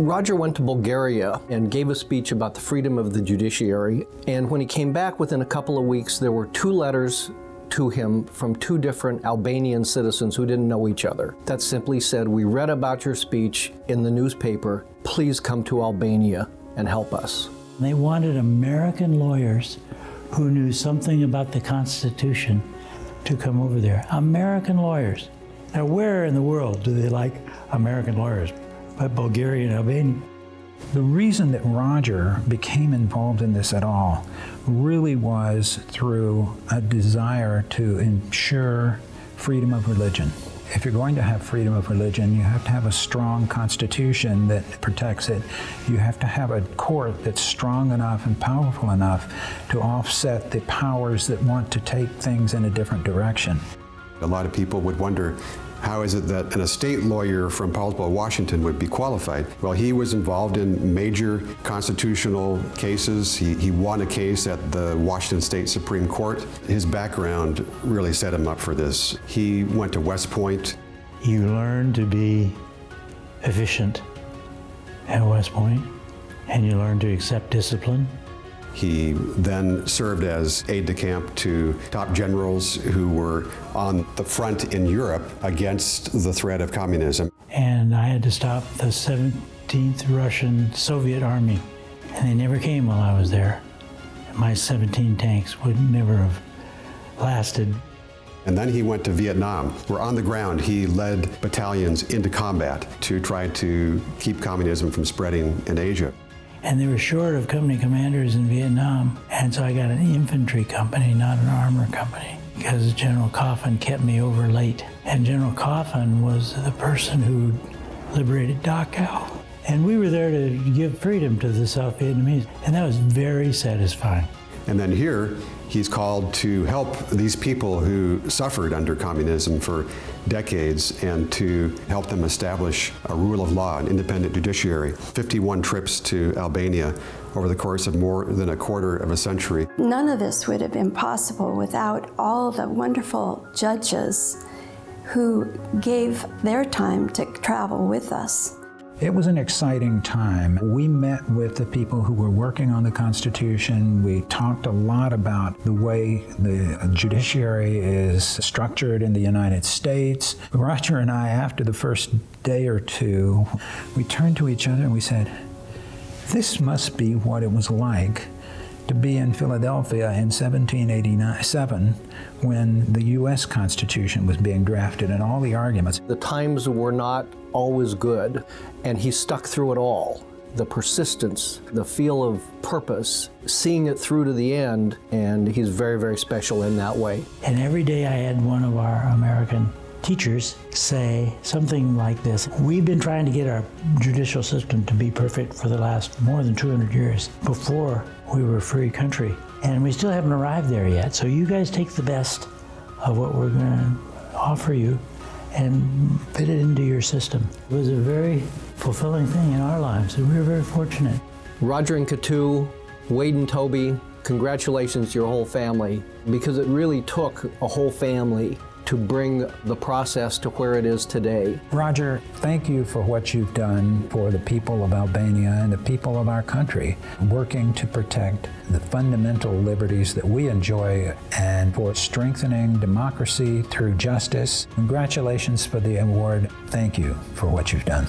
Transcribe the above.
Roger went to Bulgaria and gave a speech about the freedom of the judiciary. And when he came back within a couple of weeks, there were 2 letters to him from 2 different Albanian citizens who didn't know each other that simply said, "We read about your speech in the newspaper. Please come to Albania and help us." They wanted American lawyers who knew something about the Constitution to come over there. American lawyers. Now, where in the world do they like American lawyers? But Bulgaria and Albania. The reason that Roger became involved in this at all really was through a desire to ensure freedom of religion. If you're going to have freedom of religion, you have to have a strong constitution that protects it. You have to have a court that's strong enough and powerful enough to offset the powers that want to take things in a different direction. A lot of people would wonder, how is it that an estate lawyer from Paulsboro, Washington would be qualified? Well, he was involved in major constitutional cases. He won a case at the Washington State Supreme Court. His background really set him up for this. He went to West Point. You learn to be efficient at West Point, and you learn to accept discipline. He then served as aide-de-camp to top generals who were on the front in Europe against the threat of communism. And I had to stop the 17th Russian Soviet Army, and they never came while I was there. My 17 tanks would never have lasted. And then he went to Vietnam, where on the ground he led battalions into combat to try to keep communism from spreading in Asia. And they were short of company commanders in Vietnam, and so I got an infantry company, not an armor company, because General Coffin kept me over late. And General Coffin was the person who liberated Dachau. And we were there to give freedom to the South Vietnamese, and that was very satisfying. And then here, he's called to help these people who suffered under communism for decades and to help them establish a rule of law, an independent judiciary. 51 trips to Albania over the course of more than a quarter of a century. None of this would have been possible without all the wonderful judges who gave their time to travel with us. It was an exciting time. We met with the people who were working on the Constitution. We talked a lot about the way the judiciary is structured in the United States. Roger and I, after the first day or 2, we turned to each other and we said, this must be what it was like to be in Philadelphia in 1787 when the U.S. Constitution was being drafted and all the arguments. The times were not always good, and he stuck through it all. The persistence, the feel of purpose, seeing it through to the end, and he's very, very special in that way. And every day I had one of our American teachers say something like this: we've been trying to get our judicial system to be perfect for the last more than 200 years before we were a free country, and we still haven't arrived there yet. So you guys take the best of what we're going to offer you and fit it into your system. It was a very fulfilling thing in our lives, and we were very fortunate. Roger and Katu, Wade and Toby, congratulations to your whole family, because it really took a whole family to bring the process to where it is today. Roger, thank you for what you've done for the people of Albania and the people of our country, working to protect the fundamental liberties that we enjoy and for strengthening democracy through justice. Congratulations for the award. Thank you for what you've done.